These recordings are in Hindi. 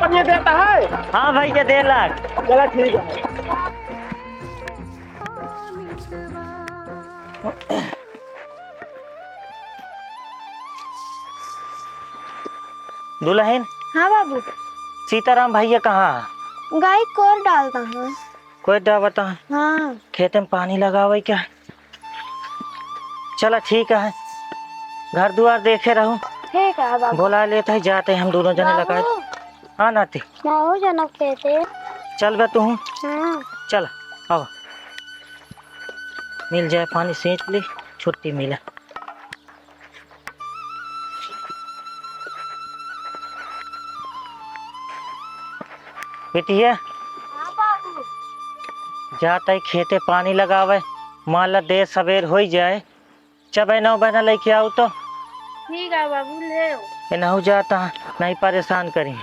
पनिया देता है। हाँ भैया 1.5 लाख। चला ठीक है। दुल्हन। हाँ बाबू। सीताराम भैया कहाँ है? गाय कोर डालता हूँ। कोई डा बता। हाँ खेत में पानी लगावे क्या? चला ठीक है, घर द्वार देखे रहूं। ठीक है बाबू। बोला लेते है, जाते हम दोनों जने लगाए। हाँ नाती माहू जनक कहते। चल बे तू। हाँ चल अब मिल जाए पानी, सींच ली, छुट्टी मिले। बेटिया हाँ बाबू। जाता है खेते पानी लगावे, मान ला देर सवेर हो जाए, चबे 9 बजे लेके आओ तो ठीक है बाबू ले। नहु जाता है, नहीं परेशान करी।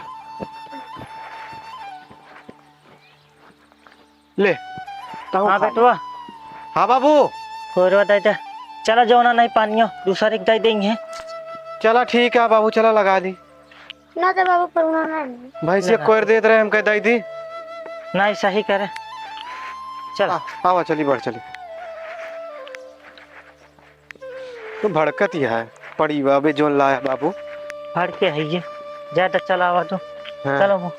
ले हाँ बेटवा। हाँ बाबू। कोरवा दे दे। चला जो ना नहीं पानियो दूसरे के दे देंगे। चला ठीक है बाबू, चला लगा दी। ना तो बाबू पढ़ना नहीं। भाई से कोर देते रहे हम कह दी थी। नहीं सही करे। चल आवा चली बढ़ चली। तो भड़कत ही है पड़ी बाबे जो लाया बाबू। फड़ के है ये ज्यादा चलावा तो। हाँ। चलो वो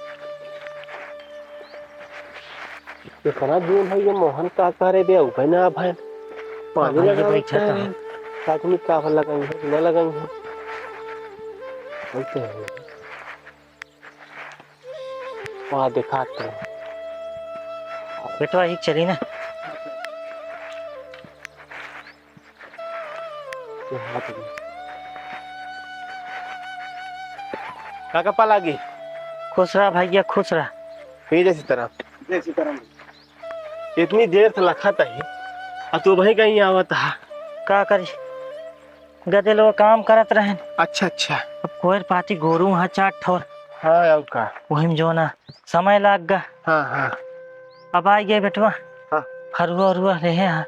इतना दिन है ये मोहन का करे दे भाई ना भाई पानी भाई, ये लगा बैठा था। आदमी का लगाएंगे न लगाएंगे बोलते हैं। वहाँ दिखाते हैं बेटवा ही चली ना। काका पालागी खुश रहा भैया, खुश रहा। फिर जैसी तरह इतनी देर से लखा था ही और तू भाई कहीं आवत है। का करी, गदे लोग काम करत रहे। अच्छा अच्छा। अब कोई पाती गोरू है 4 ठोर। हाँ यार का। वही में जो ना समय लाग गा। हाँ हाँ अब आ गए बेटवा। हाँ हरुआ हरुआ रहे हैं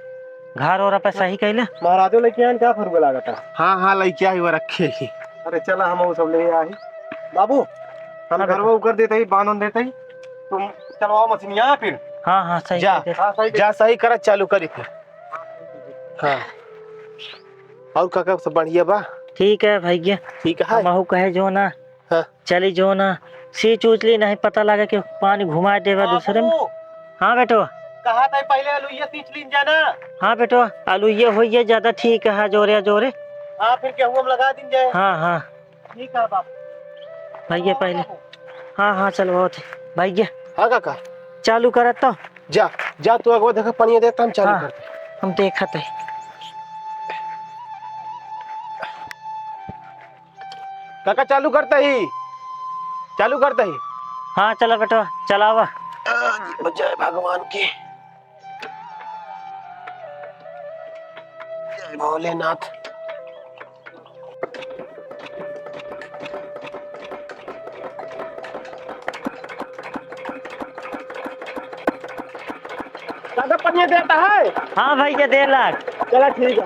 घर और पे सही कैले। महाराजो लेके आन क्या फर्क लगा था। हाँ हाँ लेके आई वो रखे ही। अरे चला हम वो सब ले आई बाबू। हम हाँ घर वो कर देते ही बांध देते ही तुम चलवाओ मछलियाँ फिर। हाँ हाँ सही जा जा सही कर चालू करी फिर। हाँ और काका सब बढ़िया बा। ठीक है भैया। ठीक है महू कहे जो ना। हाँ। चली जो ना सींच उचली नहीं पता लगा कि पानी घुमा देगा दूसरे में। हाँ बेटो कहा था पहले आलूया सींच लीन जाना। हाँ बेटो आलू ये हो ये ज्यादा ठीक है जोरे जोरे। हाँ फिर गेहूं हम लगा दिन जाए। हाँ हाँ ठीक है बाप भैया पहले। हाँ हाँ चल बहुत भैया। हाँ काका चालू करत तो। जा जा तू अगवा देखा पानी देता हम चालू हाँ, करते। हम देखत है। काका चालू करता ही चालू करता ही। हाँ चला बेटा चलावा। जय भगवान की जय भोलेनाथ। काका पनिया देता है। हाँ भैया 1.5 लाख। चला ठीक है।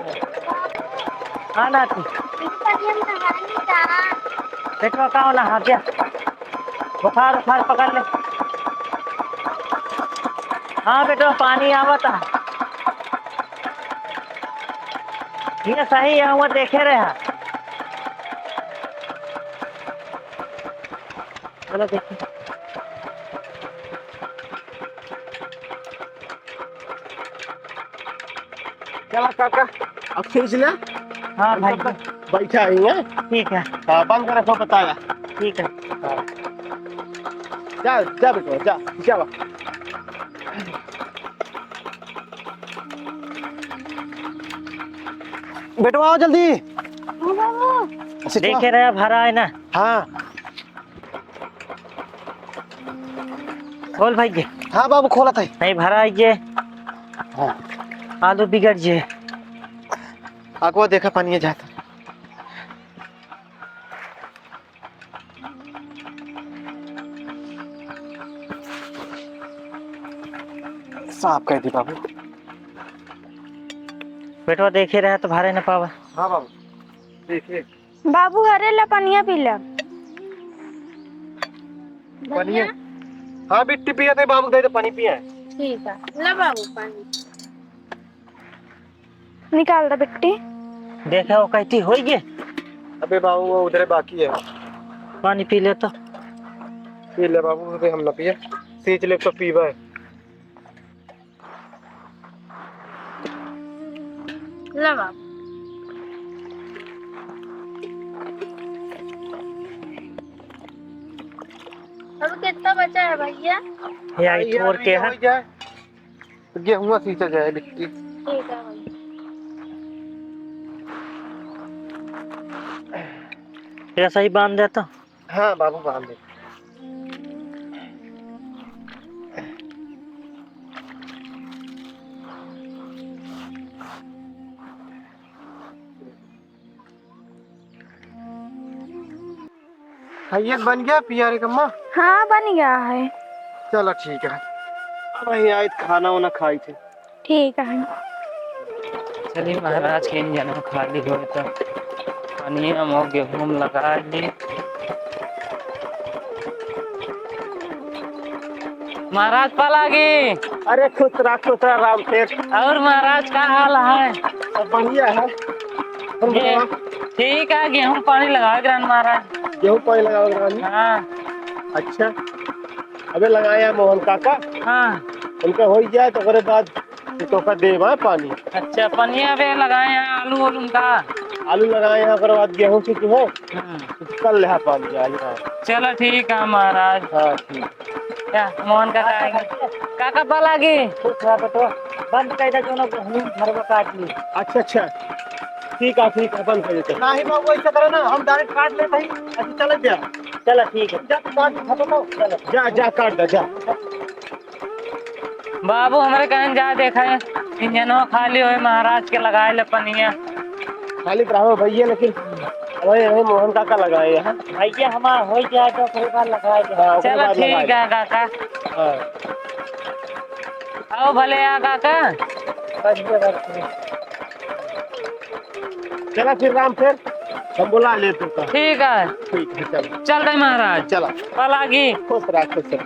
हाँ नाती बेटवा का होना हाँ क्या बुखार उखार पकड़ ले। हाँ बेटा पानी आवता ये सही है वो देखे रहे। चलो देखिए। चला काका अब खींच ले। हाँ भाई बैठा ही है। ठीक है। हाँ बंद कर रखो बताया। ठीक है। हाँ। जा जा बेटा जा क्या बा। बेटो आओ जल्दी। देखे रहे भरा है ना। हाँ खोल भाई। हाँ बाबू खोला था। नहीं भरा है ये। हाँ आलू बिगड़ जे। अगवा देखा पानी जाता। साफ कर दी बाबू। बेटवा देखे रहे तो भरे न पावा। हाँ बाबू देखिए। बाबू हरे ला पनिया पीला। पानी है। हाँ बिट्टी पिया थे बाबू, दे दे पानी पिया है। ठीक है, ला बाबू पानी निकाल दे बिट्टी। देखा वो कहती हो गए। अबे बाबू वो उधर बाकी है। पानी पी ले तो। पी ले बाबू, अबे हम ना पिए, सींच ले तो पीवा है। ला बाबू। अब कितना बचा है भैया? यही छोड़ के है। गेहूं सींचा जाए बिट्टी। ठीक है भैया। ऐसा ही बांध दे तो। हाँ बाबू बांध दे। ये बन गया पिया रे कम्मा? हाँ बन गया है। चलो ठीक है, अब यहीं आए खाना वाना खाई थे। ठीक है। चलिए महाराज के इन जनों खाली हो तो पानी हम हो गेहूं लगा ली। महाराज पलागी। अरे खुश रहा राम सेठ। और महाराज का हाल है? सब बढ़िया है। ठीक है, गेहूं पानी लगा ग्रान महाराज। गेहूं पानी लगाओ रानी? हाँ। अच्छा, अबे लगाया मोहन काका। हाँ उनका हो जाए तो उसके बाद तो का देवा पानी। अच्छा, पनिया पे लगाए हैं आलू उलू का। आलू लगाए हैं, उसके बाद गेहूं की जो है कल ले पानी जाए। चलो ठीक है महाराज। हाँ ठीक। क्या मोहन काका आएंगे? काका पलागी तो बंद कर दे जो ना गेहूं मरवा काट ली। अच्छा अच्छा ठीक है बंद कर देते। नहीं बाबू ऐसा करो ना, हम डायरेक्ट काट लेते हैं। अच्छा चल जा। चलो ठीक है। जा तू काट खत्म हो। चलो जा जा काट दे जा। बाबू हमारे कहीं जा देखा है इंजनों खाली हुए महाराज के लगाए ले पनिया। खाली ब्राह्मण भैया, लेकिन वही मोहन काका लगाए हैं। भैया हमारा हो जाए तो कोई बार लगाए। हाँ, चलो ठीक है काका। हाँ। आओ भले आ काका। चला फिर राम, फिर हम बुला ले तू का। ठीक है ठीक है चलो। चल रहे महाराज। चला पलागी। खुश रहा खुश रहा।